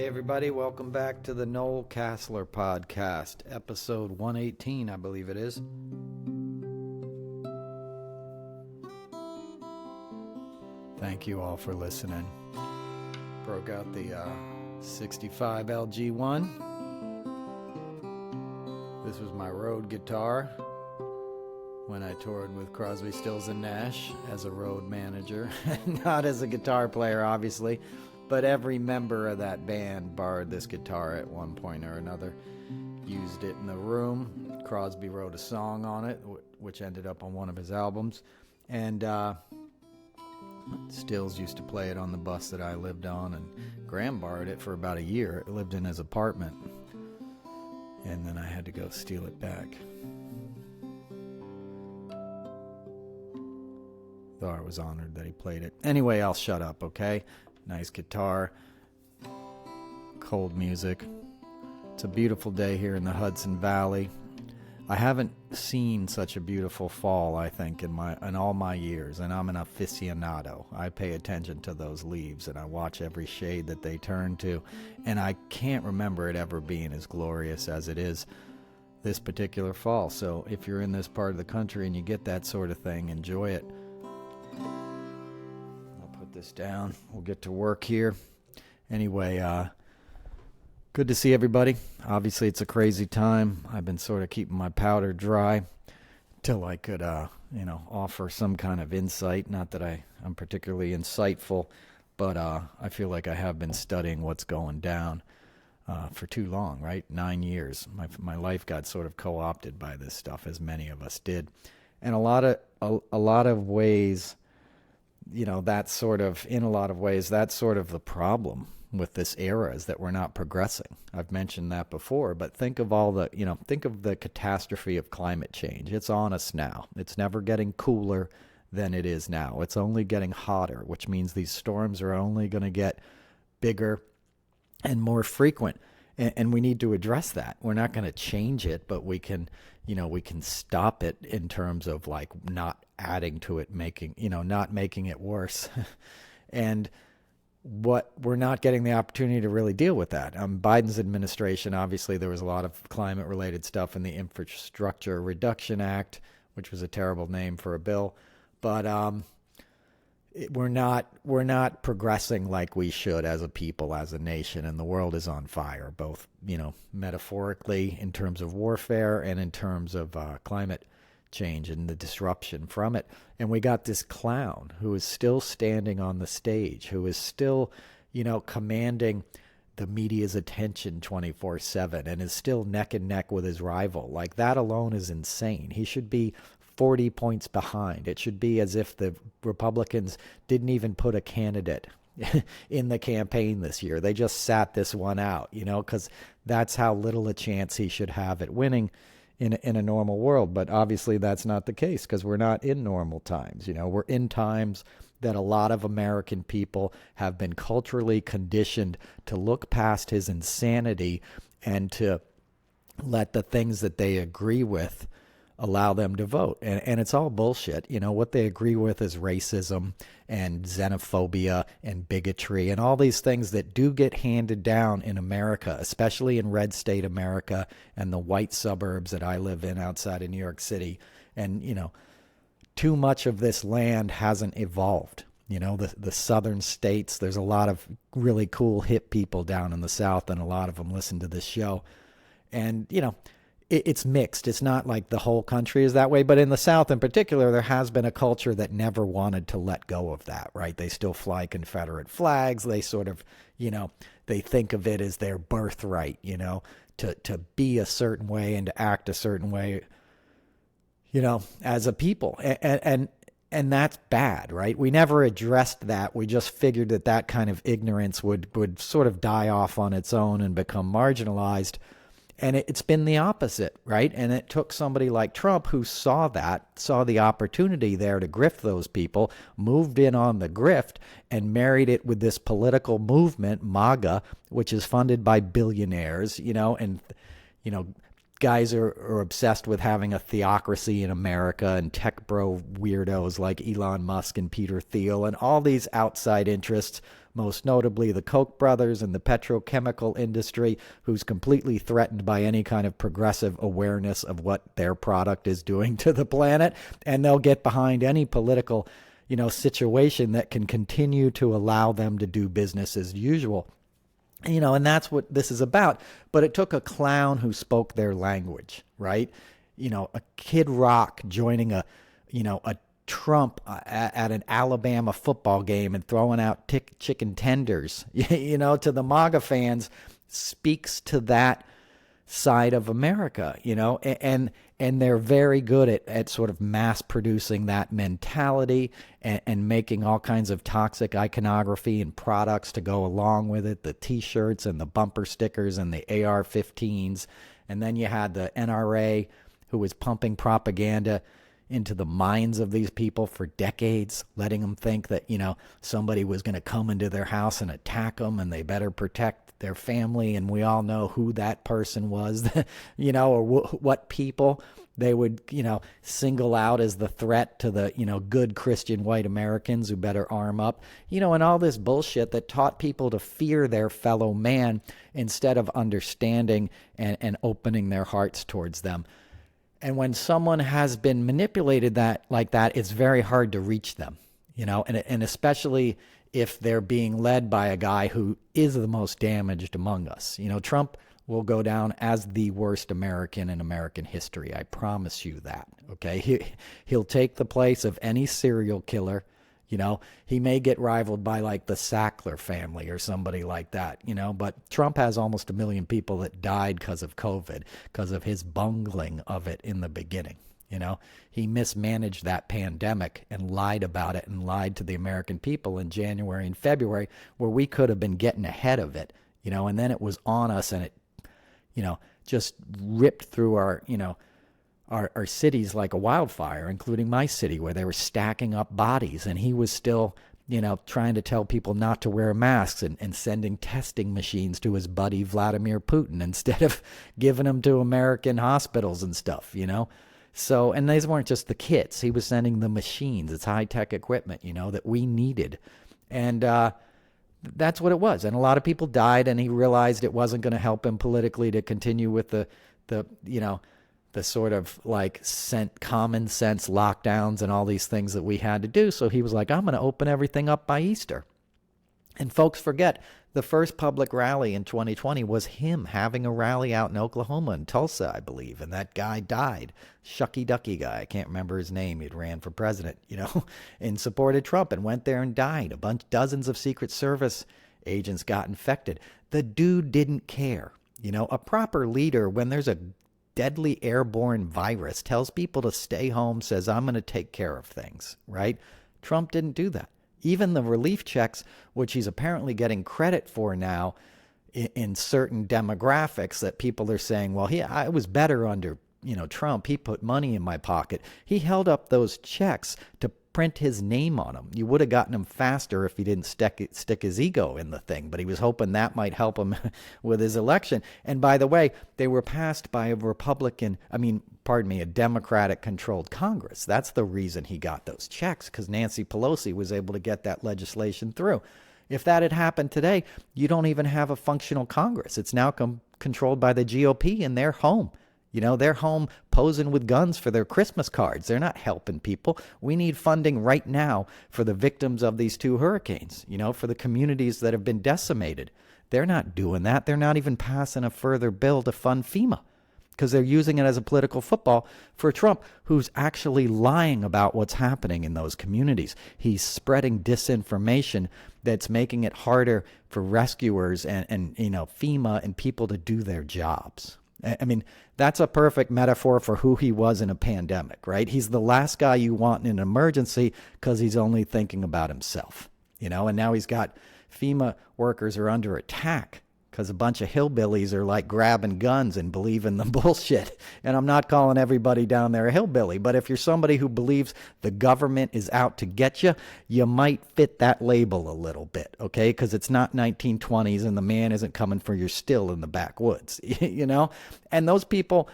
everybody, welcome back to the Noel Casler podcast, episode 118, I believe it is. Thank you all for listening. Broke out the 65 LG1. This was my road guitar when I toured with Crosby, Stills, and Nash as a road manager. Not as a guitar player, obviously, but every member of that band borrowed this guitar at one point or another. Used it in the room. Crosby wrote a song on it, which ended up on one of his albums. And Stills used to play it on the bus that I lived on, and Graham borrowed it for about a year. It lived in his apartment. And then I had to go steal it back. Though I was honored that he played it. Anyway, I'll shut up, okay? Nice guitar. Cold music. It's a beautiful day here in the Hudson Valley. I haven't seen such a beautiful fall, I think, in all my years, and I'm an aficionado. I pay attention to those leaves, and I watch every shade that they turn to, and I can't remember it ever being as glorious as it is this particular fall. So if you're in this part of the country and you get that sort of thing, enjoy it. I'll put this down. We'll get to work here. Anyway, good to see everybody. Obviously, it's a crazy time. I've been sort of keeping my powder dry till I could, offer some kind of insight. Not that I'm particularly insightful, but I feel like I have been studying what's going down for too long, right? 9 years. My life got sort of co-opted by this stuff, as many of us did. And a lot of ways, in a lot of ways, that's sort of the problem with this era, is that we're not progressing. I've mentioned that before, but think of the catastrophe of climate change. It's on us now. It's never getting cooler than it is now. It's only getting hotter, which means these storms are only going to get bigger and more frequent. And we need to address that. We're not going to change it, but we can stop it in terms of like not adding to it, not making it worse. And what we're not getting the opportunity to really deal with that. Biden's administration, obviously, there was a lot of climate-related stuff in the Infrastructure Reduction Act, which was a terrible name for a bill, but we're not progressing like we should as a people, as a nation, and the world is on fire, both metaphorically in terms of warfare and in terms of climate change and the disruption from it. And we got this clown who is still standing on the stage, who is still, commanding the media's attention 24/7 and is still neck and neck with his rival. Like, that alone is insane. He should be 40 points behind. It should be as if the Republicans didn't even put a candidate in the campaign this year. They just sat this one out, because that's how little a chance he should have at winning in a normal world. But obviously that's not the case, because we're not in normal times. We're in times that a lot of American people have been culturally conditioned to look past his insanity and to let the things that they agree with allow them to vote. And it's all bullshit. What they agree with is racism and xenophobia and bigotry and all these things that do get handed down in America, especially in red state America and the white suburbs that I live in outside of New York City. And, too much of this land hasn't evolved. The southern states, there's a lot of really cool hip people down in the South, and a lot of them listen to this show. And, it's mixed. It's not like the whole country is that way, but in the South in particular, there has been a culture that never wanted to let go of that, right? They still fly Confederate flags. They sort of, they think of it as their birthright, to be a certain way and to act a certain way, as a people. And that's bad, right? We never addressed that. We just figured that kind of ignorance would sort of die off on its own and become marginalized. And it's been the opposite, right? And it took somebody like Trump who saw the opportunity there to grift those people, moved in on the grift, and married it with this political movement, MAGA, which is funded by billionaires, and, guys are obsessed with having a theocracy in America, and tech bro weirdos like Elon Musk and Peter Thiel and all these outside interests most notably the Koch brothers and the petrochemical industry, who's completely threatened by any kind of progressive awareness of what their product is doing to the planet. And they'll get behind any political, situation that can continue to allow them to do business as usual. And that's what this is about. But it took a clown who spoke their language, right? A Kid Rock joining a Trump at an Alabama football game and throwing out chicken tenders, to the MAGA fans, speaks to that side of America, and they're very good at sort of mass producing that mentality and making all kinds of toxic iconography and products to go along with it, the T-shirts and the bumper stickers and the AR-15s. And then you had the NRA, who was pumping propaganda into the minds of these people for decades, letting them think that, somebody was going to come into their house and attack them and they better protect their family. And we all know who that person was, or what people they would, single out as the threat to the, good Christian white Americans who better arm up, and all this bullshit that taught people to fear their fellow man instead of understanding and opening their hearts towards them. And when someone has been manipulated like that, it's very hard to reach them, and especially if they're being led by a guy who is the most damaged among us. Trump will go down as the worst American in American history. I promise you that, okay? He'll take the place of any serial killer. He may get rivaled by like the Sackler family or somebody like that, but Trump has almost 1 million people that died because of COVID, because of his bungling of it in the beginning. He mismanaged that pandemic and lied about it and lied to the American people in January and February, where we could have been getting ahead of it, and then it was on us and it, just ripped through our cities like a wildfire, including my city, where they were stacking up bodies. And he was still, trying to tell people not to wear masks and sending testing machines to his buddy Vladimir Putin instead of giving them to American hospitals and stuff, So, and these weren't just the kits. He was sending the machines. It's high-tech equipment, that we needed. And that's what it was. And a lot of people died, and he realized it wasn't going to help him politically to continue with the sort of like common sense lockdowns and all these things that we had to do. So he was like, I'm going to open everything up by Easter. And folks forget, the first public rally in 2020 was him having a rally out in Oklahoma, in Tulsa, I believe. And that guy died. Shucky Ducky guy. I can't remember his name. He'd ran for president, and supported Trump and went there and died. Dozens of Secret Service agents got infected. The dude didn't care. A proper leader, when there's a deadly airborne virus, tells people to stay home, says, I'm going to take care of things, right? Trump didn't do that. Even the relief checks, which he's apparently getting credit for now in certain demographics, that people are saying, well, I was better under, Trump. He put money in my pocket. He held up those checks to print his name on them. You would have gotten him faster if he didn't stick his ego in the thing, but he was hoping that might help him with his election. And by the way, they were passed by a Democratic-controlled Congress. That's the reason he got those checks, because Nancy Pelosi was able to get that legislation through. If that had happened today, you don't even have a functional Congress. It's now controlled by the GOP in their home. They're home posing with guns for their Christmas cards. They're not helping people. We need funding right now for the victims of these 2 hurricanes, for the communities that have been decimated. They're not doing that. They're not even passing a further bill to fund FEMA, because they're using it as a political football for Trump, who's actually lying about what's happening in those communities. He's spreading disinformation that's making it harder for rescuers and FEMA and people to do their jobs. I mean, that's a perfect metaphor for who he was in a pandemic, right? He's the last guy you want in an emergency because he's only thinking about himself, and now he's got FEMA workers are under attack because a bunch of hillbillies are like grabbing guns and believing the bullshit. And I'm not calling everybody down there a hillbilly, but if you're somebody who believes the government is out to get you, you might fit that label a little bit, okay? Because it's not 1920s and the man isn't coming for your still in the backwoods, And those people,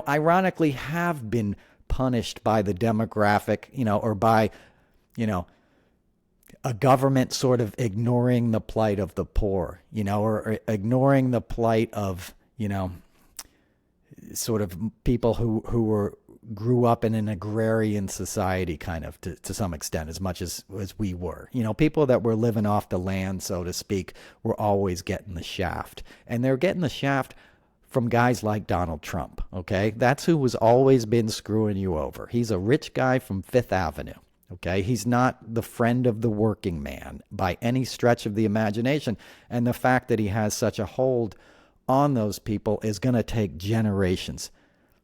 ironically have been punished by the demographic, or by, a government sort of ignoring the plight of the poor, or ignoring the plight of, sort of people who grew up in an agrarian society, kind of to some extent, as much as we were. People that were living off the land, so to speak, were always getting the shaft. And they're getting the shaft from guys like Donald Trump, okay? That's who was always been screwing you over. He's a rich guy from Fifth Avenue, okay? He's not the friend of the working man by any stretch of the imagination. And the fact that he has such a hold on those people is going to take generations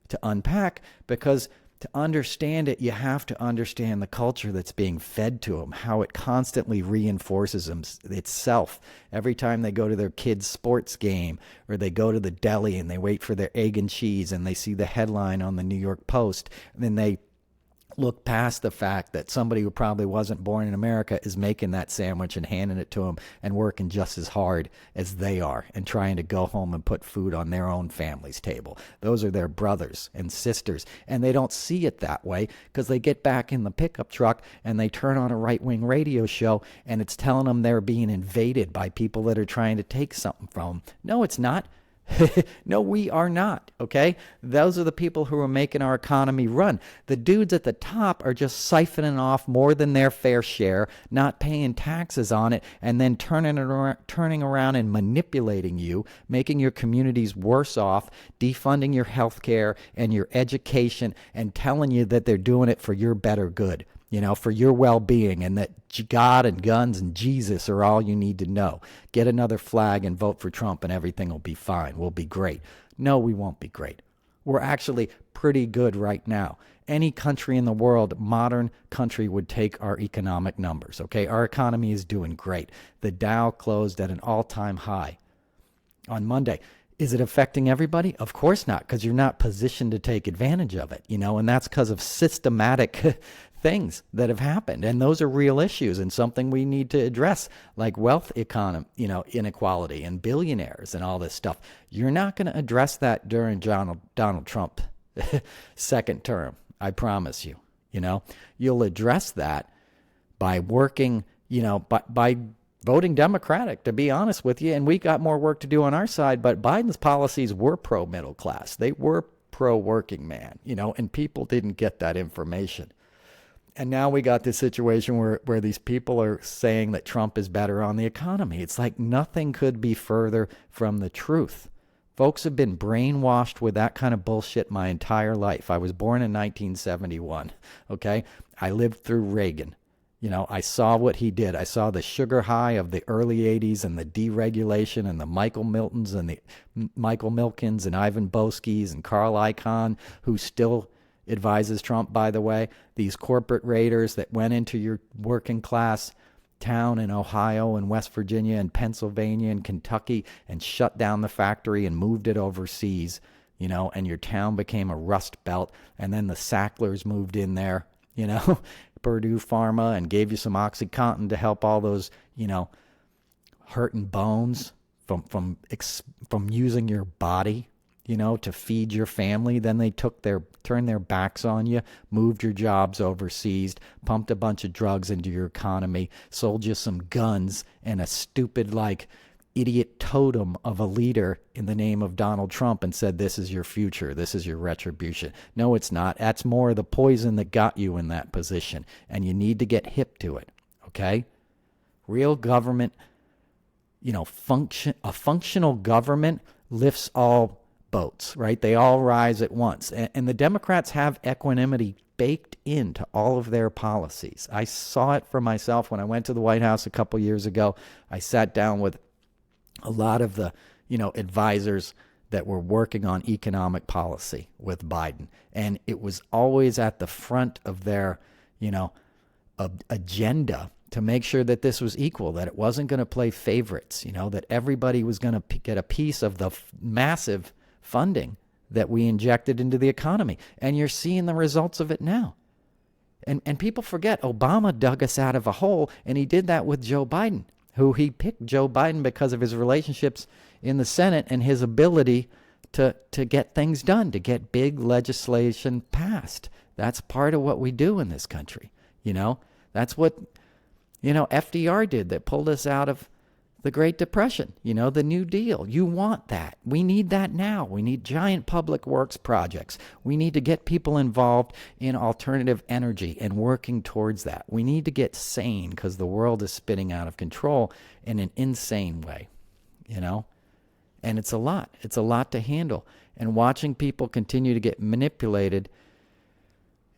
to unpack, because to understand it, you have to understand the culture that's being fed to them, how it constantly reinforces itself. Every time they go to their kid's sports game, or they go to the deli and they wait for their egg and cheese and they see the headline on the New York Post, and then they look past the fact that somebody who probably wasn't born in America is making that sandwich and handing it to them and working just as hard as they are and trying to go home and put food on their own family's table. Those are their brothers and sisters, and they don't see it that way because they get back in the pickup truck and they turn on a right-wing radio show and it's telling them they're being invaded by people that are trying to take something from them. No, it's not. No, we are not, okay? Those are the people who are making our economy run. The dudes at the top are just siphoning off more than their fair share, not paying taxes on it, and then turning around and manipulating you, making your communities worse off, defunding your health care and your education, and telling you that they're doing it for your better good. For your well-being, and that God and guns and Jesus are all you need to know. Get another flag and vote for Trump and everything will be fine. We'll be great. No, we won't be great. We're actually pretty good right now. Any country in the world, modern country, would take our economic numbers, okay? Our economy is doing great. The Dow closed at an all-time high on Monday. Is it affecting everybody? Of course not, because you're not positioned to take advantage of it, and that's because of systematic things that have happened. And those are real issues and something we need to address, like wealth inequality and billionaires and all this stuff. You're not going to address that during Donald Trump second term. I promise you. You'll address that by working, by voting Democratic, to be honest with you. And we got more work to do on our side, but Biden's policies were pro-middle class. They were pro-working man, and people didn't get that information. And now we got this situation where these people are saying that Trump is better on the economy. It's like nothing could be further from the truth. Folks have been brainwashed with that kind of bullshit my entire life. I was born in 1971, okay? I lived through Reagan. I saw what he did. I saw the sugar high of the early 80s and the deregulation and the Michael Miltons and the Michael Milkins and Ivan Boskis and Carl Icahn, who still advises Trump, by the way. These corporate raiders that went into your working class town in Ohio and West Virginia and Pennsylvania and Kentucky and shut down the factory and moved it overseas, and your town became a rust belt. And then the Sacklers moved in there, Purdue Pharma, and gave you some OxyContin to help all those, hurting bones from using your body, to feed your family. Then they turned their backs on you, moved your jobs overseas, pumped a bunch of drugs into your economy, sold you some guns and a stupid, idiot totem of a leader in the name of Donald Trump, and said, this is your future, this is your retribution. No, it's not. That's more the poison that got you in that position, and you need to get hip to it, okay? Real government, a functional government lifts all boats, right? They all rise at once. And the Democrats have equanimity baked into all of their policies. I saw it for myself when I went to the White House a couple years ago. I sat down with a lot of the, advisors that were working on economic policy with Biden. And it was always at the front of their, agenda to make sure that this was equal, that it wasn't going to play favorites, that everybody was going to get a piece of the massive funding that we injected into the economy. And you're seeing the results of it now. And people forget Obama dug us out of a hole, and he did that with Joe Biden, who he picked Joe Biden because of his relationships in the Senate and his ability to get things done, to get big legislation passed. That's part of what we do in this country. That's what, FDR did, that pulled us out of the Great Depression, the New Deal. You want that. We need that now. We need giant public works projects. We need to get people involved in alternative energy and working towards that. We need to get sane because the world is spinning out of control in an insane way, And it's a lot. It's a lot to handle. And watching people continue to get manipulated,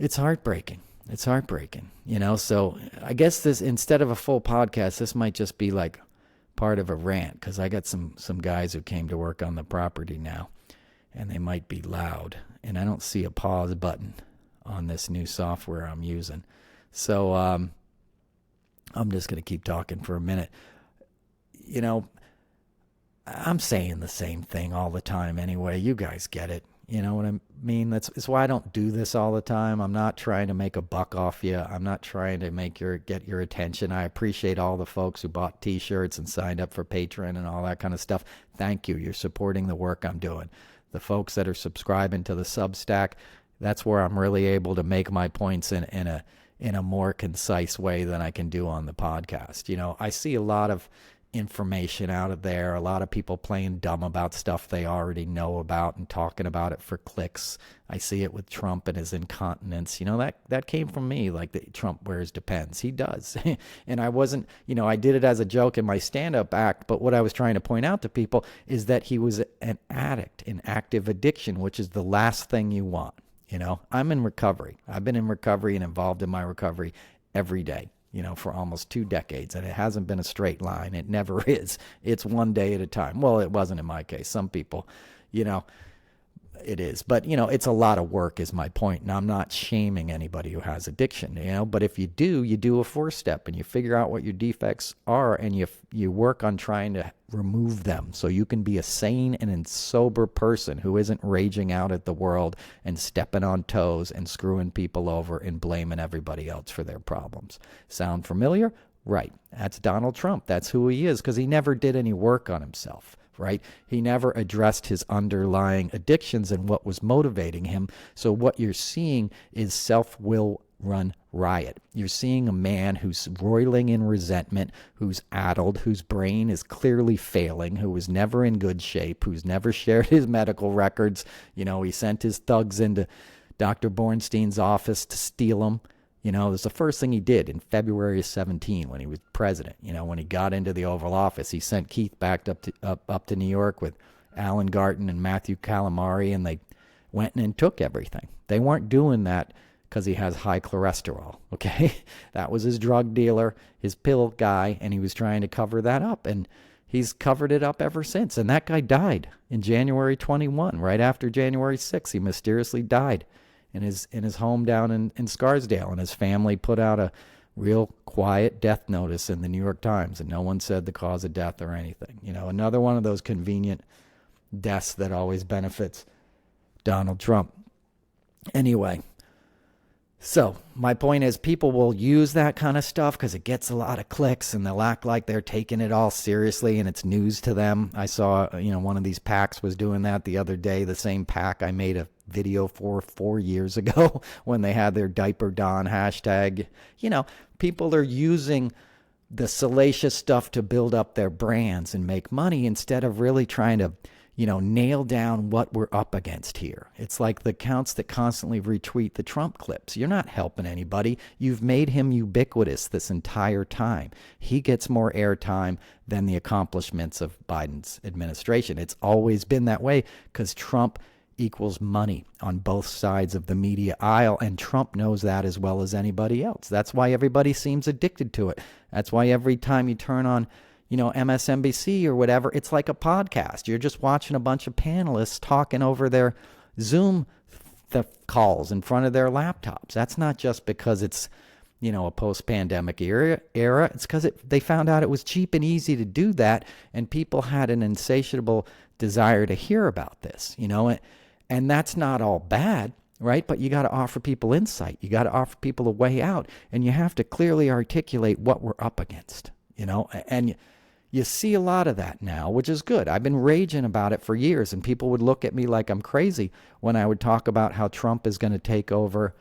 it's heartbreaking. It's heartbreaking, So I guess this, instead of a full podcast, this might just be like part of a rant, because I got some guys who came to work on the property now, and they might be loud, and I don't see a pause button on this new software I'm using. So I'm just going to keep talking for a minute. I'm saying the same thing all the time anyway. You guys get it. You know what I mean? That's why I don't do this all the time. I'm not trying to make a buck off you. I'm not trying to get your attention. I appreciate all the folks who bought T-shirts and signed up for Patreon and all that kind of stuff. Thank you. You're supporting the work I'm doing. The folks that are subscribing to the Substack, that's where I'm really able to make my points in a more concise way than I can do on the podcast. I see a lot of information out of there, a lot of people playing dumb about stuff they already know about and talking about it for clicks. I see it with Trump and his incontinence. That came from me, like that Trump wears Depends. He does. And I wasn't, I did it as a joke in my stand-up act, but what I was trying to point out to people is that he was an addict in active addiction, which is the last thing you want. I'm in recovery. I've been in recovery and involved in my recovery every day, for almost 2 decades. And it hasn't been a straight line. It never is. It's one day at a time. Well, it wasn't in my case. Some people, it is. But, it's a lot of work is my point. And I'm not shaming anybody who has addiction, but if you do a 4-step and you figure out what your defects are and you work on trying to remove them so you can be a sane and sober person who isn't raging out at the world and stepping on toes and screwing people over and blaming everybody else for their problems. Sound familiar? Right. That's Donald Trump. That's who he is, because he never did any work on himself. Right? He never addressed his underlying addictions and what was motivating him. So what you're seeing is self-will run riot. You're seeing a man who's roiling in resentment, who's addled, whose brain is clearly failing, who was never in good shape, who's never shared his medical records. He sent his thugs into Dr. Bornstein's office to steal them. It was the first thing he did in February of 17 when he was president. When he got into the Oval Office, he sent Keith back up to New York with Alan Garten and Matthew Calamari, and they went in and took everything. They weren't doing that because he has high cholesterol, okay? That was his drug dealer, his pill guy, and he was trying to cover that up, and he's covered it up ever since. And that guy died in January 21, right after January 6. He mysteriously died in his home down in Scarsdale, and his family put out a real quiet death notice in the New York Times, and no one said the cause of death or anything. Another one of those convenient deaths that always benefits Donald Trump. Anyway, so my point is, people will use that kind of stuff because it gets a lot of clicks, and they'll act like they're taking it all seriously and it's news to them. I saw, one of these PACs was doing that the other day, the same PAC I made a video for 4 years ago when they had their Diaper Don hashtag. People are using the salacious stuff to build up their brands and make money instead of really trying to, nail down what we're up against here. It's like the accounts that constantly retweet the Trump clips. You're not helping anybody. You've made him ubiquitous this entire time. He gets more airtime than the accomplishments of Biden's administration. It's always been that way because Trump equals money on both sides of the media aisle, and Trump knows that as well as anybody else. That's why everybody seems addicted to it. That's why every time you turn on, MSNBC or whatever, it's like a podcast. You're just watching a bunch of panelists talking over their Zoom calls in front of their laptops. That's not just because it's, a post-pandemic era. It's because they found out it was cheap and easy to do that, and people had an insatiable desire to hear about this, and that's not all bad, right? But you got to offer people insight. You got to offer people a way out, and you have to clearly articulate what we're up against, and you see a lot of that now, which is good. I've been raging about it for years, and people would look at me like I'm crazy when I would talk about how Trump is going to take over,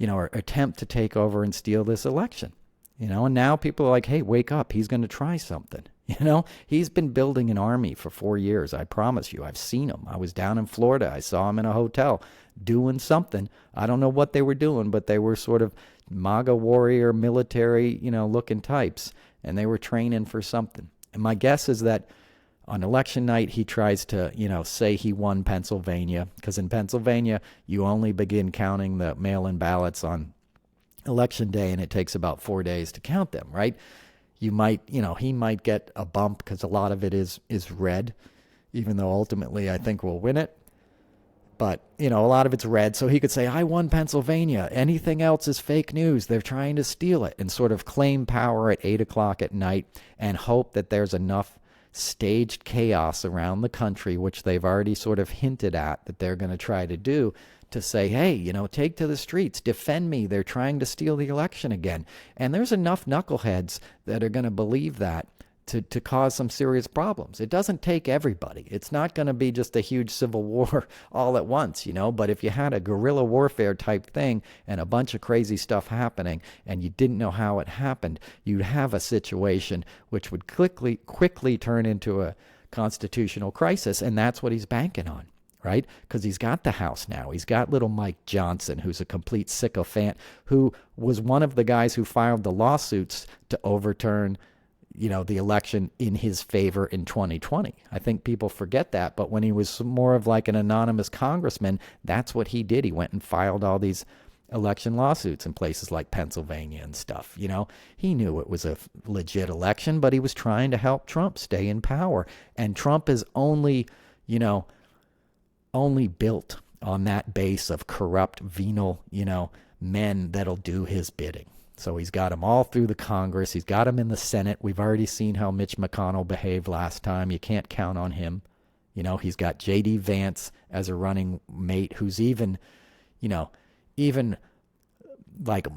or attempt to take over and steal this election. And now people are like, hey, wake up. He's going to try something. He's been building an army for 4 years. I promise you, I've seen him. I was down in Florida. I saw him in a hotel doing something. I don't know what they were doing, but they were sort of MAGA warrior, military, looking types. And they were training for something. And my guess is that on election night, he tries to, say he won Pennsylvania. Because in Pennsylvania, you only begin counting the mail-in ballots on election day, and it takes about 4 days to count them, right? He might get a bump because a lot of it is red, even though ultimately I think we'll win it. But, a lot of it's red. So he could say, I won Pennsylvania. Anything else is fake news. They're trying to steal it, and sort of claim power at 8 o'clock at night and hope that there's enough staged chaos around the country, which they've already sort of hinted at that they're going to try to do, to say, hey, take to the streets, defend me. They're trying to steal the election again. And there's enough knuckleheads that are going to believe that to cause some serious problems. It doesn't take everybody. It's not going to be just a huge civil war all at once, but if you had a guerrilla warfare type thing and a bunch of crazy stuff happening and you didn't know how it happened, you'd have a situation which would quickly turn into a constitutional crisis, and that's what he's banking on. Right? Because he's got the House now. He's got little Mike Johnson, who's a complete sycophant, who was one of the guys who filed the lawsuits to overturn, the election in his favor in 2020. I think people forget that, but when he was more of like an anonymous congressman, that's what he did. He went and filed all these election lawsuits in places like Pennsylvania and stuff. He knew it was a legit election, but he was trying to help Trump stay in power. And Trump is only built on that base of corrupt, venal, men that'll do his bidding. So he's got them all through the Congress. He's got them in the Senate. We've already seen how Mitch McConnell behaved last time. You can't count on him. He's got J.D. Vance as a running mate who's even like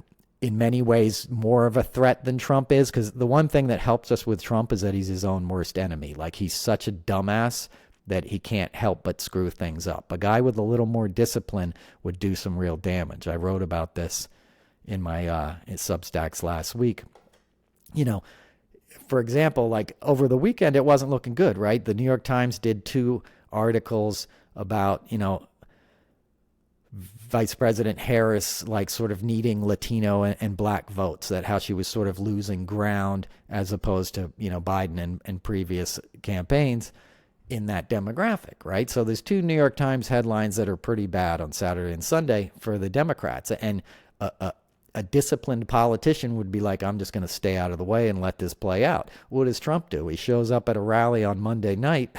in many ways more of a threat than Trump is. Because the one thing that helps us with Trump is that he's his own worst enemy. Like, he's such a dumbass that he can't help but screw things up. A guy with a little more discipline would do some real damage. I wrote about this in my Substacks last week. For example, like over the weekend, it wasn't looking good, right? The New York Times did 2 articles about, Vice President Harris, like sort of needing Latino and black votes, that how she was sort of losing ground as opposed to, Biden and previous campaigns in that demographic, right? So there's 2 New York Times headlines that are pretty bad on Saturday and Sunday for the Democrats. And a disciplined politician would be like, I'm just going to stay out of the way and let this play out. What does Trump do? He shows up at a rally on Monday night,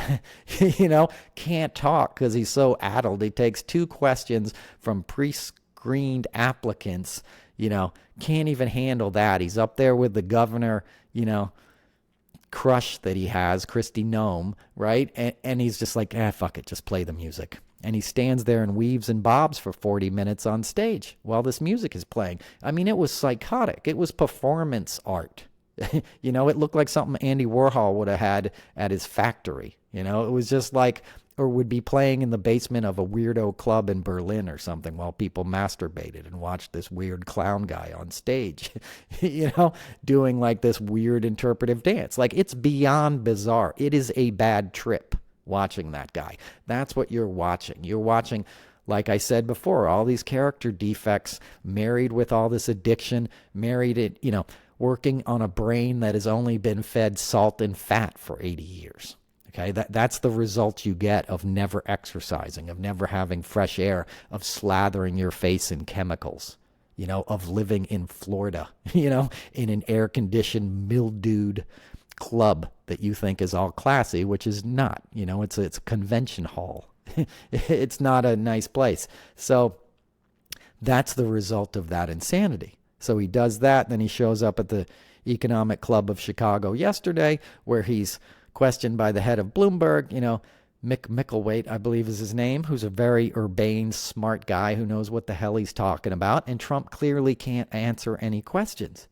can't talk because he's so addled. He takes 2 questions from pre-screened applicants, can't even handle that. He's up there with the governor, crush that he has, Kristi Noem, right? And he's just like, fuck it, just play the music. And he stands there and weaves and bobs for 40 minutes on stage while this music is playing. I mean, it was psychotic. It was performance art. It looked like something Andy Warhol would have had at his factory. It was just like, or would be playing in the basement of a weirdo club in Berlin or something while people masturbated and watched this weird clown guy on stage, doing like this weird interpretive dance. Like, it's beyond bizarre. It is a bad trip watching that guy. That's what you're watching. You're watching, like I said before, all these character defects married with all this addiction, working on a brain that has only been fed salt and fat for 80 years. Okay, that's the result you get of never exercising, of never having fresh air, of slathering your face in chemicals, of living in Florida, in an air-conditioned, mildewed club that you think is all classy, which is not. It's a convention hall. It's not a nice place. So that's the result of that insanity. So he does that, then he shows up at the Economic Club of Chicago yesterday, where he's questioned by the head of Bloomberg, Mick Mickelwaite, I believe is his name, who's a very urbane, smart guy who knows what the hell he's talking about. And Trump clearly can't answer any questions.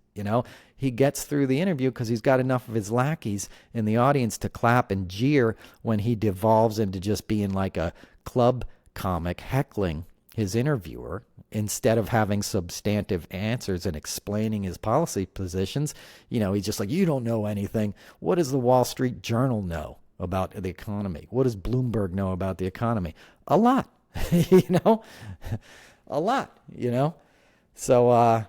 He gets through the interview because he's got enough of his lackeys in the audience to clap and jeer when he devolves into just being like a club comic heckling, his interviewer, instead of having substantive answers and explaining his policy positions, he's just like, you don't know anything. What does the Wall Street Journal know about the economy? What does Bloomberg know about the economy? A lot, a lot, So,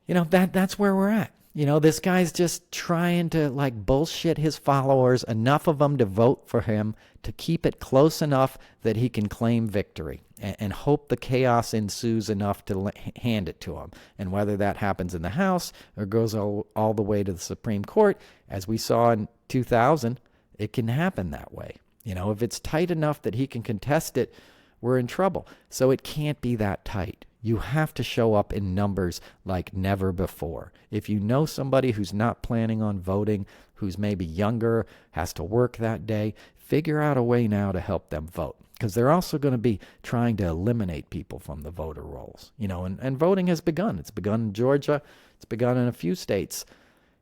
that's where we're at. This guy's just trying to bullshit his followers, enough of them to vote for him, to keep it close enough that he can claim victory and hope the chaos ensues enough to hand it to him. And whether that happens in the House or goes all the way to the Supreme Court, as we saw in 2000, it can happen that way. If it's tight enough that he can contest it, we're in trouble. So it can't be that tight. You have to show up in numbers like never before. If you know somebody who's not planning on voting, who's maybe younger, has to work that day, figure out a way now to help them vote. Because they're also going to be trying to eliminate people from the voter rolls. And voting has begun. It's begun in Georgia. It's begun in a few states.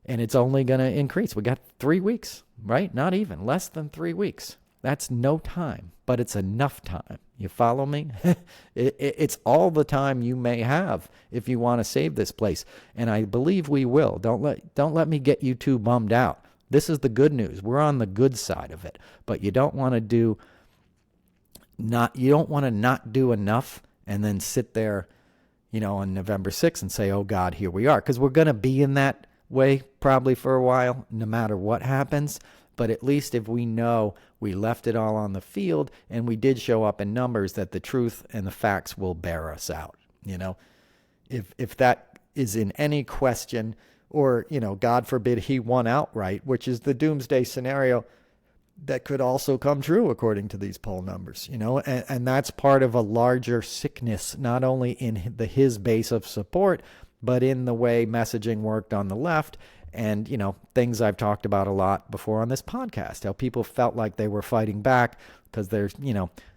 And it's only going to increase. We got 3 weeks, right? Not even. Less than 3 weeks. That's no time, but it's enough time. You follow me? It's all the time you may have if you want to save this place. And I believe we will. Don't let me get you too bummed out. This is the good news. We're on the good side of it. But you don't want to not do enough and then sit there, on November 6th and say, oh God, here we are. Because we're going to be in that way probably for a while, no matter what happens. But at least if we know we left it all on the field and we did show up in numbers, that the truth and the facts will bear us out. If that is in any question, or, God forbid he won outright, which is the doomsday scenario that could also come true according to these poll numbers, and that's part of a larger sickness, not only in his base of support, but in the way messaging worked on the left. And, things I've talked about a lot before on this podcast, how people felt like they were fighting back because they're,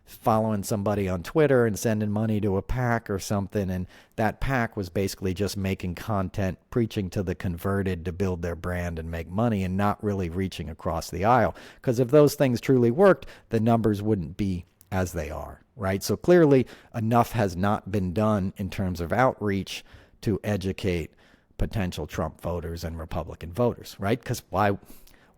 following somebody on Twitter and sending money to a PAC or something. And that PAC was basically just making content, preaching to the converted to build their brand and make money, and not really reaching across the aisle. Because if those things truly worked, the numbers wouldn't be as they are, right? So clearly enough has not been done in terms of outreach to educate potential Trump voters and Republican voters, right? Because why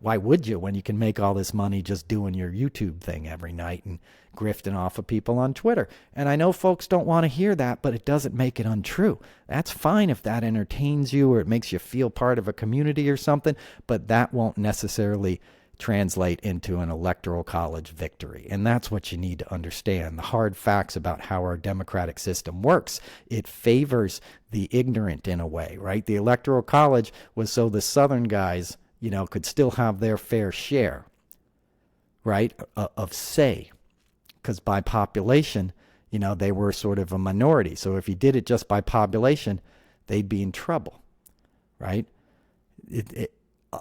would you, when you can make all this money just doing your YouTube thing every night and grifting off of people on Twitter? And I know folks don't want to hear that, but it doesn't make it untrue. That's fine if that entertains you or it makes you feel part of a community or something, but that won't necessarily translate into an electoral college victory. And that's what you need to understand, the hard facts about how our democratic system works. It favors the ignorant in a way, right? The electoral college was so the Southern guys, could still have their fair share, right, of say. Because by population, they were sort of a minority. So if you did it just by population, they'd be in trouble, right?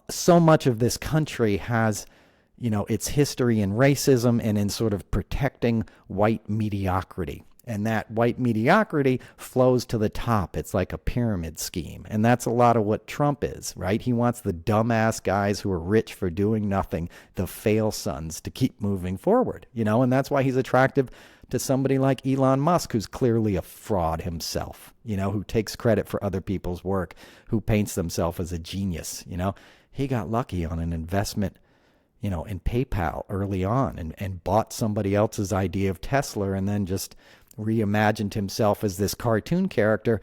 So much of this country has, its history in racism and in sort of protecting white mediocrity. And that white mediocrity flows to the top. It's like a pyramid scheme. And that's a lot of what Trump is, right? He wants the dumbass guys who are rich for doing nothing, the fail sons, to keep moving forward, and that's why he's attractive to somebody like Elon Musk, who's clearly a fraud himself, who takes credit for other people's work, who paints himself as a genius. He got lucky on an investment, in PayPal early on and bought somebody else's idea of Tesla and then just reimagined himself as this cartoon character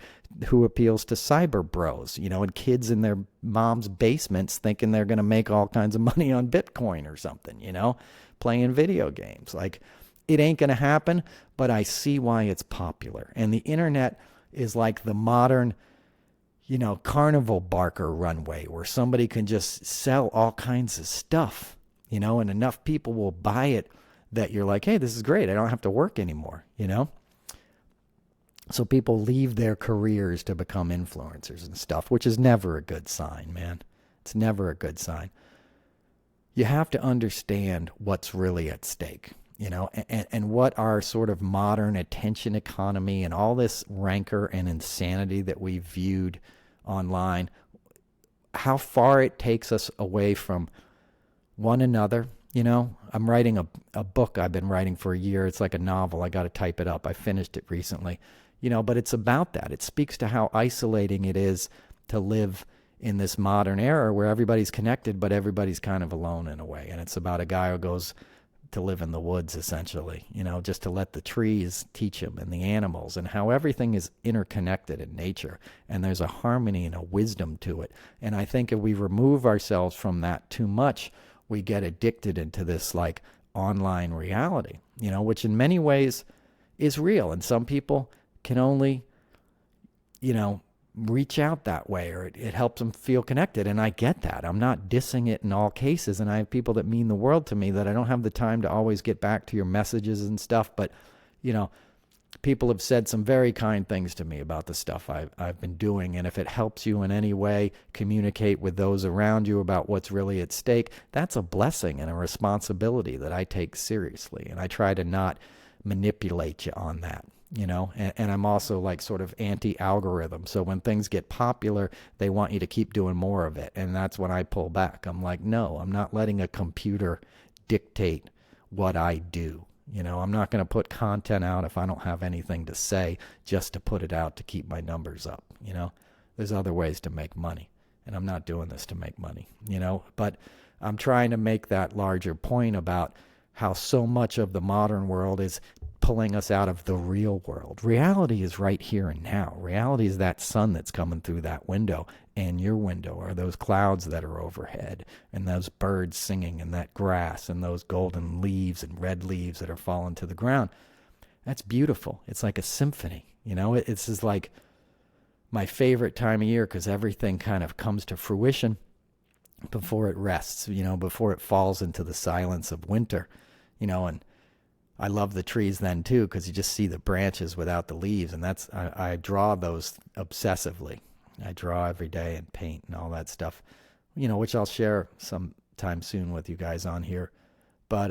who appeals to cyber bros, and kids in their mom's basements thinking they're going to make all kinds of money on Bitcoin or something, playing video games. It ain't going to happen, but I see why it's popular. And the internet is like the modern, carnival barker runway where somebody can just sell all kinds of stuff, and enough people will buy it that you're like, hey, this is great. I don't have to work anymore, So people leave their careers to become influencers and stuff, which is never a good sign, man. It's never a good sign. You have to understand what's really at stake, and what our sort of modern attention economy and all this rancor and insanity that we viewed online, how far it takes us away from one another, I'm writing a book I've been writing for a year. It's like a novel. I got to type it up. I finished it recently. But it's about that. It speaks to how isolating it is to live in this modern era where everybody's connected, but everybody's kind of alone in a way. And it's about a guy who goes to live in the woods, essentially, just to let the trees teach him and the animals, and how everything is interconnected in nature. And there's a harmony and a wisdom to it. And I think if we remove ourselves from that too much, we get addicted into this like online reality, which in many ways is real. And some people can only, reach out that way, or it helps them feel connected. And I get that. I'm not dissing it in all cases. And I have people that mean the world to me that I don't have the time to always get back to your messages and stuff. But, people have said some very kind things to me about the stuff I've been doing. And if it helps you in any way communicate with those around you about what's really at stake, that's a blessing and a responsibility that I take seriously. And I try to not manipulate you on that. And I'm also like sort of anti-algorithm. So when things get popular, they want you to keep doing more of it. And that's when I pull back. I'm like, no, I'm not letting a computer dictate what I do. I'm not going to put content out if I don't have anything to say just to put it out to keep my numbers up. There's other ways to make money, and I'm not doing this to make money, but I'm trying to make that larger point about how so much of the modern world is pulling us out of the real world. Reality is right here and now. Reality is that sun that's coming through that window, and your window are those clouds that are overhead, and those birds singing, and that grass, and those golden leaves and red leaves that are falling to the ground. That's beautiful. It's like a symphony. It's just like my favorite time of year because everything kind of comes to fruition before it rests, before it falls into the silence of winter, and I love the trees then too, because you just see the branches without the leaves. And I draw those obsessively. I draw every day and paint and all that stuff, which I'll share sometime soon with you guys on here. But,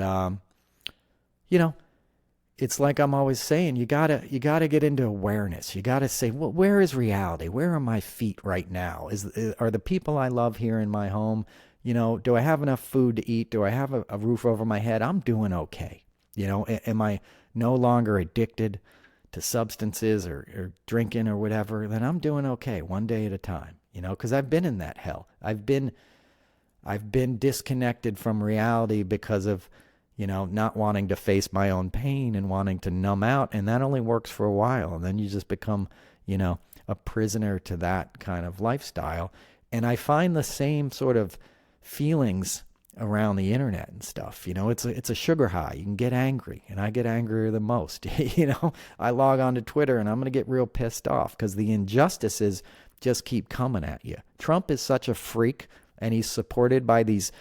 it's like I'm always saying, you gotta get into awareness. You gotta say, well, where is reality? Where are my feet right now? Are the people I love here in my home? Do I have enough food to eat? Do I have a roof over my head? I'm doing okay. Am I no longer addicted to substances or drinking or whatever? Then I'm doing okay, one day at a time, because I've been in that hell. I've been disconnected from reality because of, not wanting to face my own pain and wanting to numb out. And that only works for a while. And then you just become, a prisoner to that kind of lifestyle. And I find the same sort of feelings around the internet and stuff. It's a sugar high. You can get angry, and I get angrier than most. I log on to Twitter and I'm going to get real pissed off because the injustices just keep coming at you. Trump is such a freak, and he's supported by these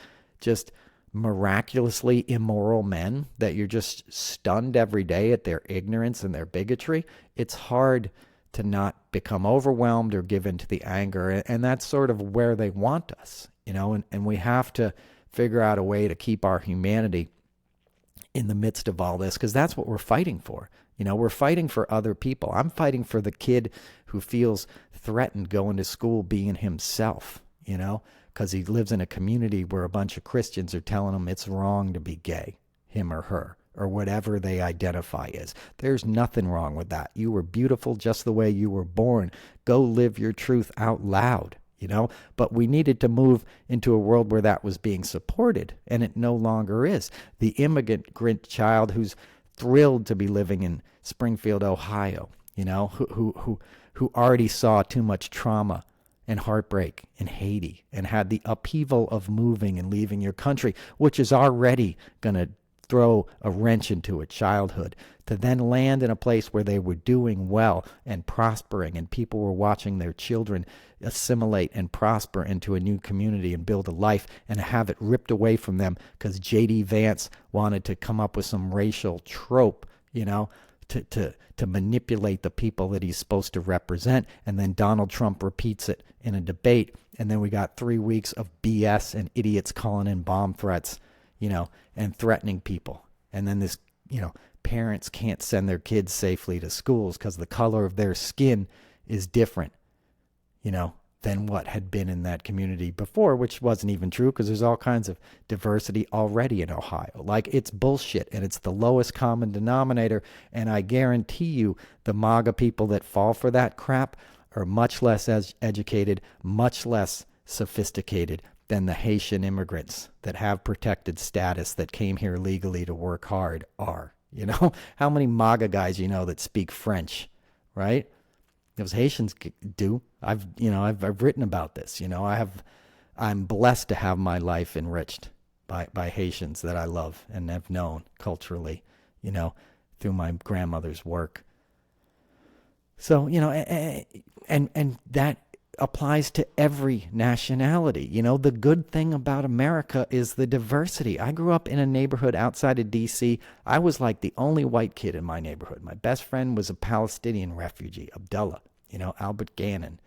just miraculously immoral men that you're just stunned every day at their ignorance and their bigotry. It's hard to not become overwhelmed or give in to the anger, and that's sort of where they want us, and we have to figure out a way to keep our humanity in the midst of all this, because that's what we're fighting for. We're fighting for other people. I'm fighting for the kid who feels threatened going to school being himself, because he lives in a community where a bunch of Christians are telling him it's wrong to be gay, him or her, or whatever they identify as. There's nothing wrong with that. You were beautiful just the way you were born. Go live your truth out loud. But we needed to move into a world where that was being supported, and it no longer is. The immigrant child who's thrilled to be living in Springfield, Ohio, who already saw too much trauma and heartbreak in Haiti and had the upheaval of moving and leaving your country, which is already going to throw a wrench into a childhood, to then land in a place where they were doing well and prospering, and people were watching their children assimilate and prosper into a new community and build a life, and have it ripped away from them because J.D. Vance wanted to come up with some racial trope, to manipulate the people that he's supposed to represent. And then Donald Trump repeats it in a debate. And then we got 3 weeks of BS and idiots calling in bomb threats, and threatening people. And then this, parents can't send their kids safely to schools because the color of their skin is different, than what had been in that community before, which wasn't even true because there's all kinds of diversity already in Ohio. Like, it's bullshit, and it's the lowest common denominator. And I guarantee you the MAGA people that fall for that crap are much less educated, much less sophisticated than the Haitian immigrants that have protected status that came here legally to work hard are. You know, how many MAGA guys you know that speak French, right? Those Haitians do. I've written about this. You know, I'm blessed to have my life enriched by Haitians that I love and have known culturally, you know, through my grandmother's work. So, you know, and that applies to every nationality. You know, the good thing about America is the diversity. I grew up in a neighborhood outside of D.C. I was like the only white kid in my neighborhood. My best friend was a Palestinian refugee, Abdullah. You know, Albert Gannon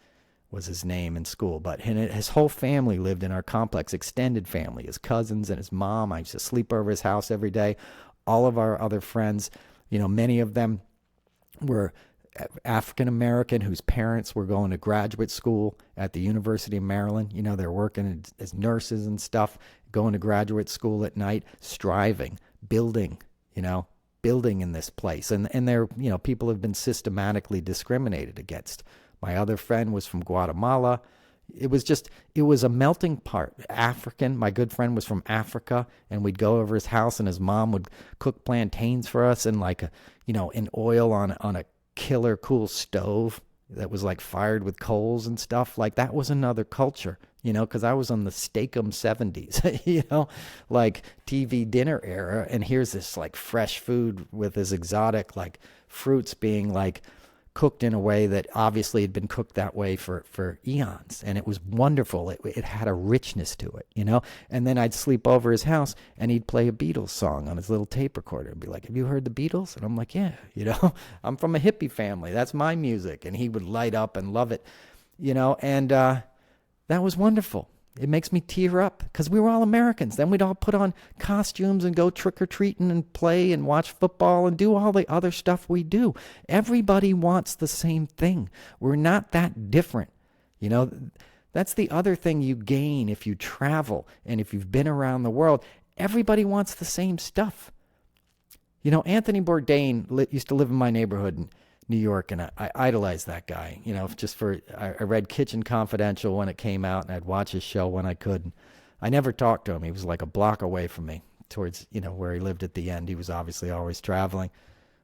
was his name in school. But his whole family lived in our complex, extended family, his cousins and his mom. I used to sleep over his house every day. All of our other friends, you know, many of them were African American whose parents were going to graduate school at the University of Maryland. You know, they're working as nurses and stuff, going to graduate school at night, striving, building in this place. And they're, you know, people have been systematically discriminated against. My other friend was from Guatemala. It was a melting pot. African, my good friend was from Africa, and we'd go over his house and his mom would cook plantains for us in in oil on a killer cool stove that was like fired with coals and stuff. Like, that was another culture, you know, because I was on the Steakum 70s, you know, like TV dinner era. And here's this like fresh food with this exotic like fruits being like cooked in a way that obviously had been cooked that way for eons. And it was wonderful. It had a richness to it, you know. And then I'd sleep over his house and he'd play a Beatles song on his little tape recorder and be like, "Have you heard the Beatles?" And I'm like, "Yeah, you know, I'm from a hippie family. That's my music." And he would light up and love it, you know. And that was wonderful. It makes me tear up because we were all Americans. Then we'd all put on costumes and go trick-or-treating and play and watch football and do all the other stuff we do. Everybody wants the same thing. We're not that different. You know, that's the other thing you gain if you travel and if you've been around the world. Everybody wants the same stuff. You know, Anthony Bourdain used to live in my neighborhood in New York, and I idolized that guy. You know, I read Kitchen Confidential when it came out, and I'd watch his show when I could. I never talked to him. He was like a block away from me towards, you know, where he lived at the end. He was obviously always traveling.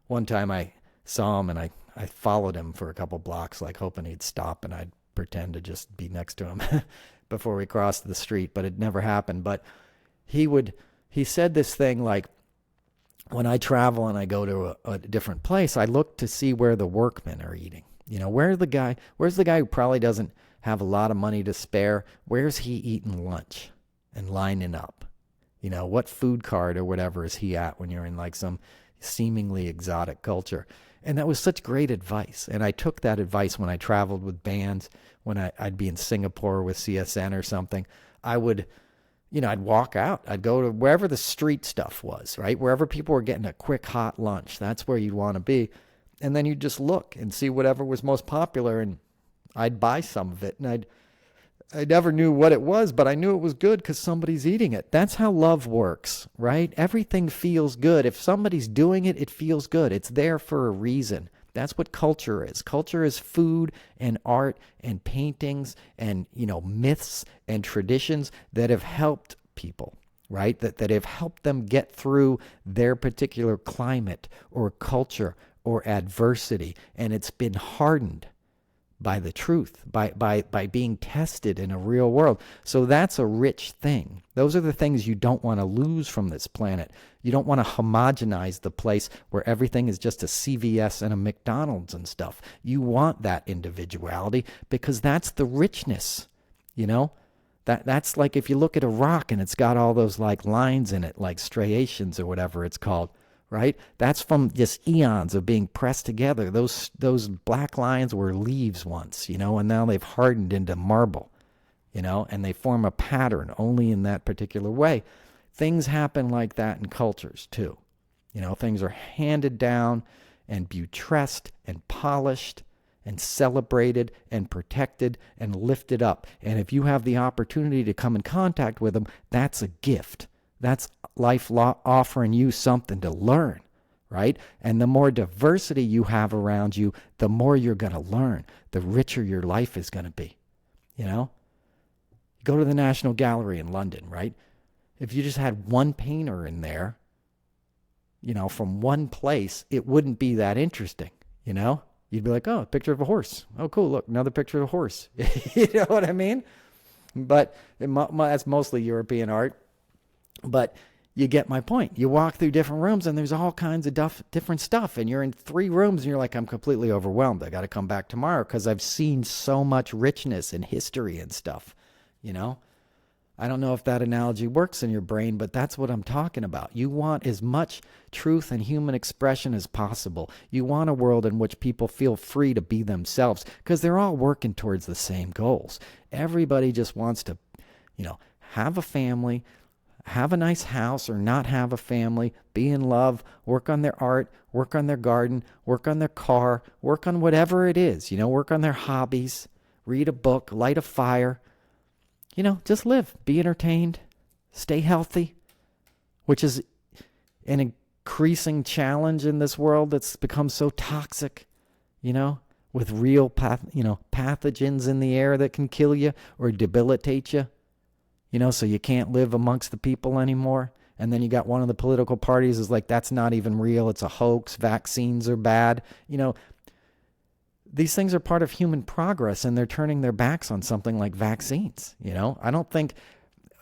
One time I saw him, and I followed him for a couple blocks, like hoping he'd stop, and I'd pretend to just be next to him before we crossed the street, but it never happened. But he said this thing like, when I travel and I go to a different place, I look to see where the workmen are eating. You know, where's the guy who probably doesn't have a lot of money to spare? Where's he eating lunch and lining up? You know, what food cart or whatever is he at when you're in like some seemingly exotic culture? And that was such great advice. And I took that advice when I traveled with bands, when I'd be in Singapore with CSN or something. I'd walk out. I'd go to wherever the street stuff was, right? Wherever people were getting a quick, hot lunch. That's where you'd want to be. And then you'd just look and see whatever was most popular, and I'd buy some of it. And I never knew what it was, but I knew it was good because somebody's eating it. That's how love works, right? Everything feels good. If somebody's doing it, it feels good. It's there for a reason. That's what culture is. Culture is food and art and paintings and, you know, myths and traditions that have helped people, right? That have helped them get through their particular climate or culture or adversity. And it's been hardened by the truth, by being tested in a real world. So that's a rich thing. Those are the things you don't want to lose from this planet. You don't want to homogenize the place where everything is just a CVS and a McDonald's and stuff. You want that individuality because that's the richness, you know? That's like if you look at a rock and it's got all those like lines in it, like striations or whatever it's called, right? That's from just eons of being pressed together. Those black lines were leaves once, you know, and now they've hardened into marble, you know, and they form a pattern only in that particular way. Things happen like that in cultures too. You know, things are handed down and buttressed and polished and celebrated and protected and lifted up. And if you have the opportunity to come in contact with them, that's a gift. That's life offering you something to learn, right? And the more diversity you have around you, the more you're going to learn, the richer your life is going to be. You know? Go to the National Gallery in London, right? If you just had one painter in there, you know, from one place, it wouldn't be that interesting, you know? You'd be like, oh, a picture of a horse. Oh, cool, look, another picture of a horse. You know what I mean? But that's mostly European art. But you get my point. You walk through different rooms, and there's all kinds of different stuff, and you're in 3 rooms, and you're like, I'm completely overwhelmed. I got to come back tomorrow because I've seen so much richness and history and stuff, you know? I don't know if that analogy works in your brain, but that's what I'm talking about. You want as much truth and human expression as possible. You want a world in which people feel free to be themselves because they're all working towards the same goals. Everybody just wants to, you know, have a family, have a nice house or not have a family, be in love, work on their art, work on their garden, work on their car, work on whatever it is, you know, work on their hobbies, read a book, light a fire. You know, just live, be entertained, stay healthy, which is an increasing challenge in this world that's become so toxic, you know, with real pathogens in the air that can kill you or debilitate you, you know, so you can't live amongst the people anymore. And then you got one of the political parties is like, that's not even real, it's a hoax, vaccines are bad, you know. These things are part of human progress, and they're turning their backs on something like vaccines. You know, I don't think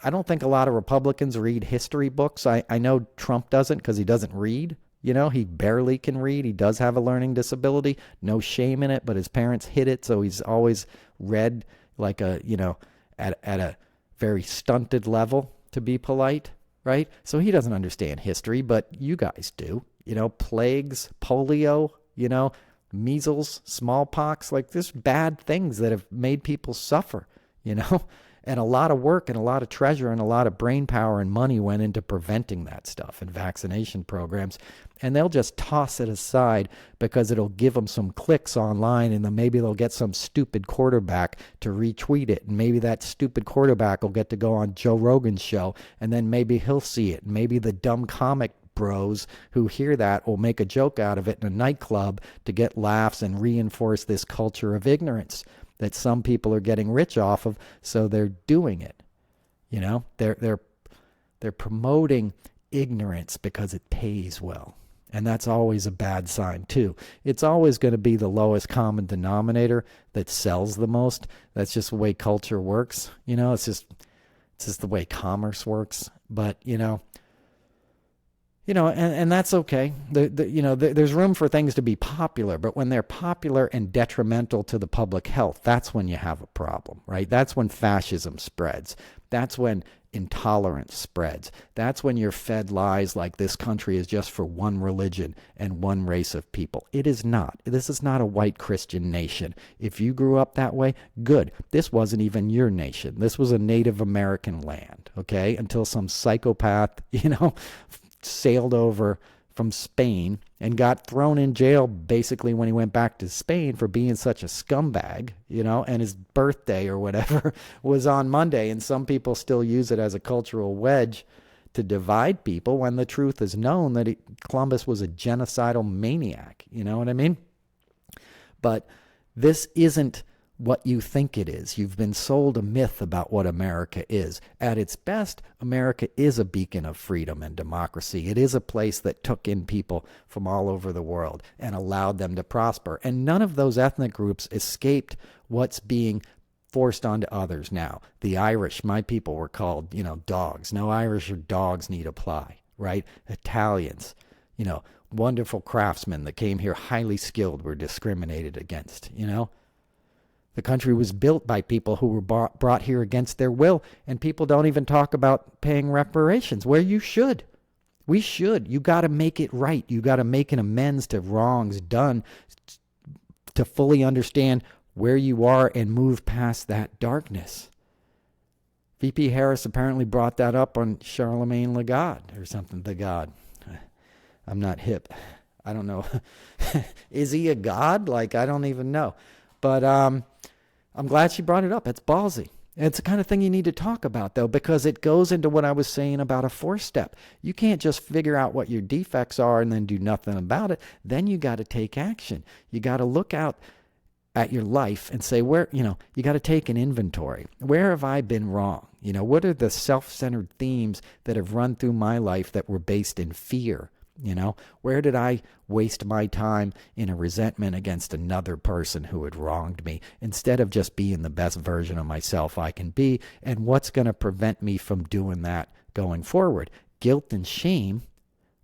a lot of Republicans read history books. I know Trump doesn't because he doesn't read. You know, he barely can read. He does have a learning disability. No shame in it, but his parents hid it, so he's always read like a, you know, at a very stunted level, to be polite, right? So he doesn't understand history, but you guys do. You know, plagues, polio, you know, measles, smallpox, like there's bad things that have made people suffer, you know, and a lot of work and a lot of treasure and a lot of brain power and money went into preventing that stuff and vaccination programs. And they'll just toss it aside because it'll give them some clicks online, and then maybe they'll get some stupid quarterback to retweet it. And maybe that stupid quarterback will get to go on Joe Rogan's show, and then maybe he'll see it. Maybe the dumb comic bros who hear that will make a joke out of it in a nightclub to get laughs and reinforce this culture of ignorance that some people are getting rich off of, so they're doing it. You know, they're promoting ignorance because it pays well. And that's always a bad sign too. It's always going to be the lowest common denominator that sells the most. That's just the way culture works. You know, it's just the way commerce works. But, you know, and that's okay. There's room for things to be popular, but when they're popular and detrimental to the public health, that's when you have a problem, right? That's when fascism spreads. That's when intolerance spreads. That's when you're fed lies like this country is just for one religion and one race of people. It is not. This is not a white Christian nation. If you grew up that way, good. This wasn't even your nation. This was a Native American land, okay? Until some psychopath, sailed over from Spain and got thrown in jail basically when he went back to Spain for being such a scumbag, and his birthday or whatever was on Monday, and some people still use it as a cultural wedge to divide people when the truth is known that Columbus was a genocidal maniac, you know what I mean? But this isn't what you think it is. You've been sold a myth about what America is. At its best, America is a beacon of freedom and democracy. It is a place that took in people from all over the world and allowed them to prosper. And none of those ethnic groups escaped what's being forced onto others now. The Irish, my people, were called, dogs. No Irish or dogs need apply, right? Italians, wonderful craftsmen that came here highly skilled were discriminated against, The country was built by people who were brought here against their will, and people don't even talk about paying reparations, where you should. We should. You got to make it right. You got to make an amends to wrongs done to fully understand where you are and move past that darkness. VP Harris apparently brought that up on Charlemagne the God or something, the God. I'm not hip. I don't know. Is he a god? Like, I don't even know. But I'm glad she brought it up. It's ballsy. It's the kind of thing you need to talk about, though, because it goes into what I was saying about a 4-step. You can't just figure out what your defects are and then do nothing about it. Then you got to take action. You got to look out at your life and say, where, you got to take an inventory. Where have I been wrong? What are the self-centered themes that have run through my life that were based in fear? Where did I waste my time in a resentment against another person who had wronged me instead of just being the best version of myself I can be? And what's going to prevent me from doing that going forward? Guilt and shame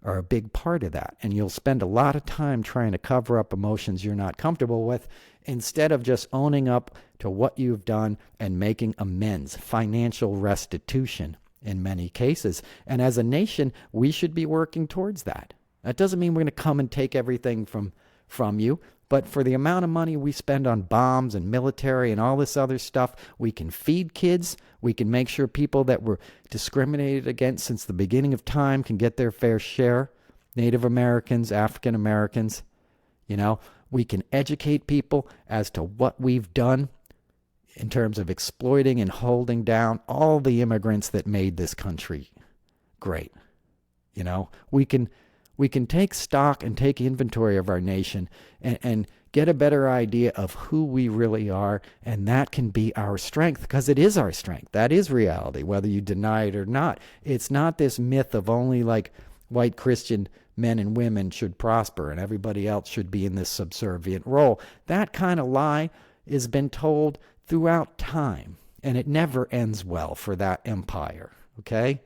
are a big part of that. And you'll spend a lot of time trying to cover up emotions you're not comfortable with instead of just owning up to what you've done and making amends, financial restitution in many cases. And as a nation, we should be working towards that. That doesn't mean we're going to come and take everything from you, but for the amount of money we spend on bombs and military and all this other stuff, we can feed kids. We can make sure people that were discriminated against since the beginning of time can get their fair share. Native Americans, African Americans, we can educate people as to what we've done in terms of exploiting and holding down all the immigrants that made this country great. We can take stock and take inventory of our nation and get a better idea of who we really are, and that can be our strength, because it is our strength. That is reality, whether you deny it or not. It's not this myth of only like white Christian men and women should prosper and everybody else should be in this subservient role. That kind of lie has been told throughout time, and it never ends well for that empire, okay?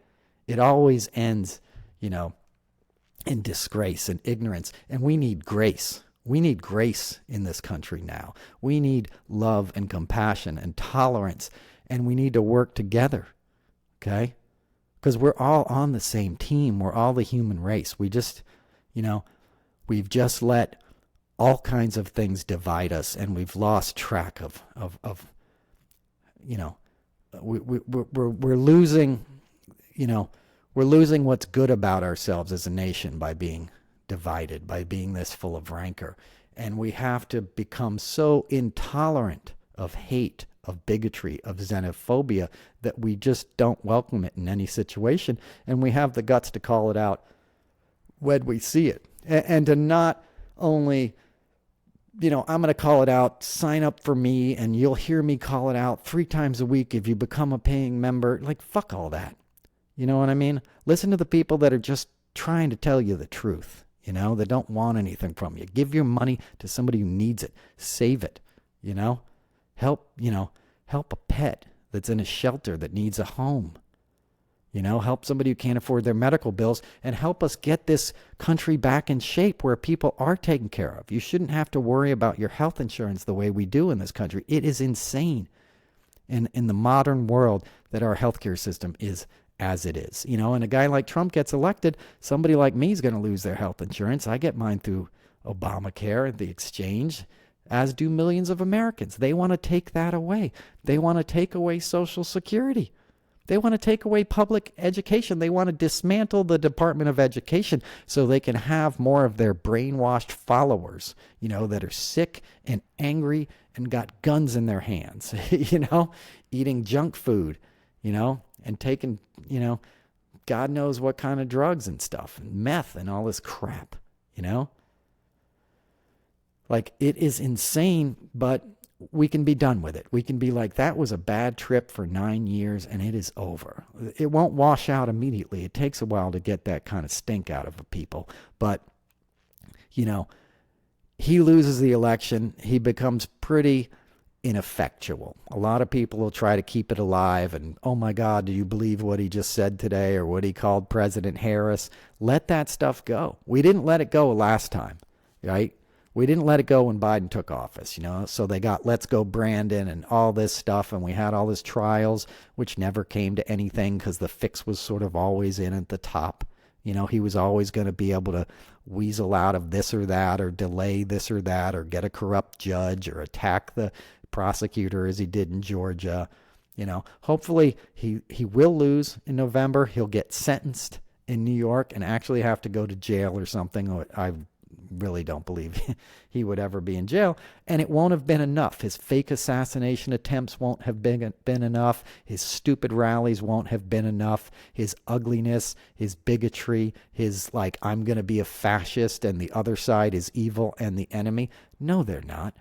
It always ends, in disgrace and ignorance, and we need grace. We need grace in this country now. We need love and compassion and tolerance, and we need to work together, okay? Because we're all on the same team. We're all the human race. We just, we've just let all kinds of things divide us, and we've lost track of we're losing, we're losing what's good about ourselves as a nation by being divided, by being this full of rancor. And we have to become so intolerant of hate, of bigotry, of xenophobia, that we just don't welcome it in any situation. And we have the guts to call it out when we see it. And to not only, I'm going to call it out, sign up for me, and you'll hear me call it out 3 times a week if you become a paying member. Like, fuck all that. You know what I mean? Listen to the people that are just trying to tell you the truth. They don't want anything from you. Give your money to somebody who needs it. Save it. Help a pet that's in a shelter that needs a home. Help somebody who can't afford their medical bills, and help us get this country back in shape where people are taken care of. You shouldn't have to worry about your health insurance the way we do in this country. It is insane in the modern world that our healthcare system is as it is. And a guy like Trump gets elected, somebody like me is going to lose their health insurance. I get mine through Obamacare, the exchange, as do millions of Americans. They want to take that away. They want to take away Social Security. They want to take away public education. They want to dismantle the Department of Education so they can have more of their brainwashed followers, that are sick and angry and got guns in their hands, eating junk food, and taking, God knows what kind of drugs and stuff, and meth and all this crap, Like, it is insane, but we can be done with it. We can be like, that was a bad trip for 9 years and it is over. It won't wash out immediately. It takes a while to get that kind of stink out of people. But, he loses the election. He becomes pretty ineffectual. A lot of people will try to keep it alive and, oh my God, do you believe what he just said today or what he called President Harris? Let that stuff go. We didn't let it go last time, right? We didn't let it go when Biden took office, so they got Let's Go Brandon and all this stuff, and we had all these trials, which never came to anything because the fix was sort of always in at the top. He was always going to be able to weasel out of this or that, or delay this or that, or get a corrupt judge, or attack the prosecutor as he did in Georgia. Hopefully he will lose in November. He'll get sentenced in New York and actually have to go to jail or something. I really don't believe he would ever be in jail. And it won't have been enough. His fake assassination attempts won't have been enough. His stupid rallies won't have been enough. His ugliness, his bigotry, his like, I'm going to be a fascist and the other side is evil and the enemy. No, they're not.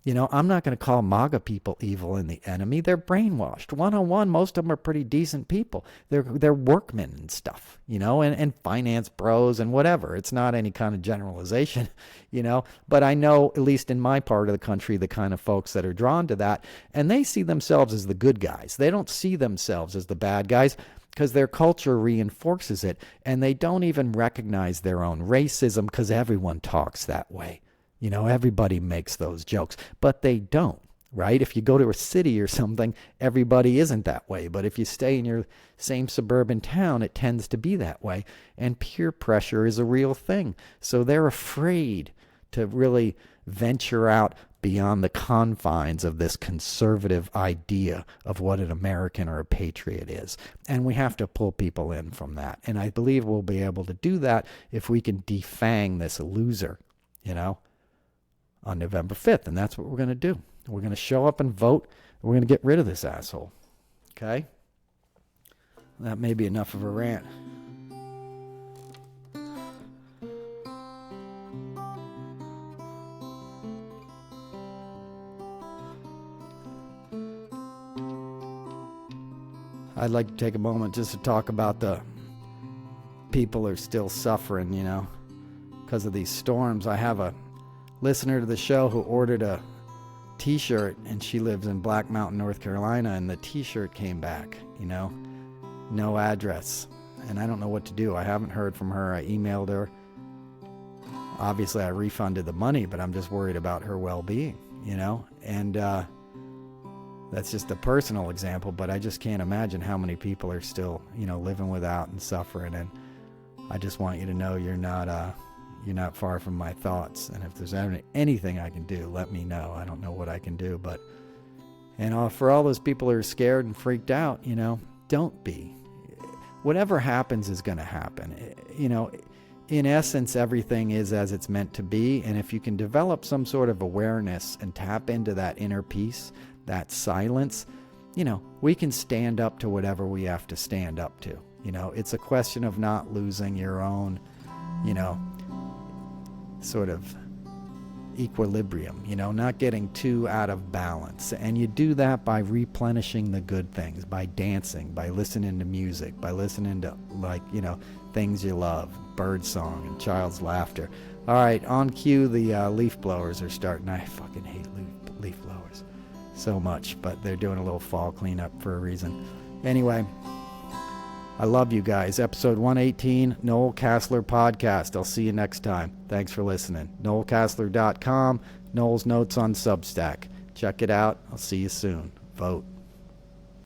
You know, I'm not going to call MAGA people evil and the enemy. They're brainwashed. 101, most of them are pretty decent people. They're workmen and stuff, you know, and finance bros and whatever. It's not any kind of generalization, you know. But I know, at least in my part of the country, the kind of folks that are drawn to that. And they see themselves as the good guys. They don't see themselves as the bad guys because their culture reinforces it. And they don't even recognize their own racism because everyone talks that way. You know, everybody makes those jokes, but they don't, right? If you go to a city or something, everybody isn't that way. But if you stay in your same suburban town, it tends to be that way. And peer pressure is a real thing. So they're afraid to really venture out beyond the confines of this conservative idea of what an American or a patriot is. And we have to pull people in from that. And I believe we'll be able to do that if we can defang this loser, you know, on November 5th. And that's what we're going to do. We're going to show up and vote. We're going to get rid of this asshole. Okay? That may be enough of a rant. I'd like to take a moment just to talk about the people who are still suffering, you know, because of these storms. I have a listener to the show who ordered a t-shirt, and she lives in Black Mountain, North Carolina, and the t-shirt came back, you know, no address, and I don't know what to do. I haven't heard from her. I emailed her. Obviously I refunded the money, but I'm just worried about her well-being, you know, and that's just a personal example, but I just can't imagine how many people are still, you know, living without and suffering. And I just want you to know you're not far from my thoughts. And if there's anything I can do, let me know. I don't know what I can do, but, and for all those people who are scared and freaked out, you know, don't be. Whatever happens is going to happen. You know, in essence, everything is as it's meant to be. And if you can develop some sort of awareness and tap into that inner peace, that silence, you know, we can stand up to whatever we have to stand up to. You know, it's a question of not losing your own, you know, sort of equilibrium, you know, not getting too out of balance. And you do that by replenishing the good things, by dancing, by listening to music, by listening to, like, you know, things you love, bird song and child's laughter. All right, on cue, the leaf blowers are starting. I fucking hate leaf blowers so much, but they're doing a little fall cleanup for a reason. Anyway, I love you guys. Episode 118, Noel Casler Podcast. I'll see you next time. Thanks for listening. NoelCasler.com, Noel's Notes on Substack. Check it out. I'll see you soon. Vote.